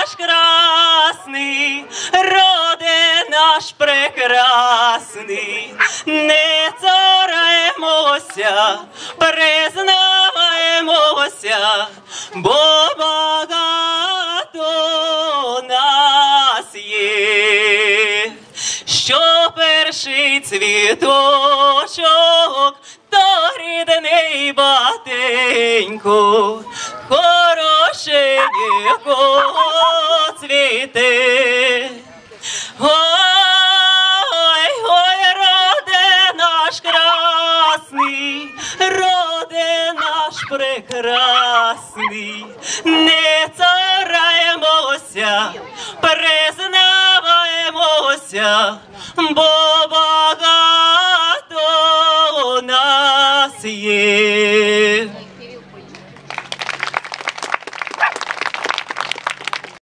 наш красний, роде наш прекрасний, не цараємося, признаваємося, бо багато нас є. Що перший цвіточок, то рідний батенько, хорошенько цвіте. Ой, ой, роде наш красний, роде наш прекрасний, не цараємося, признаваємося, бо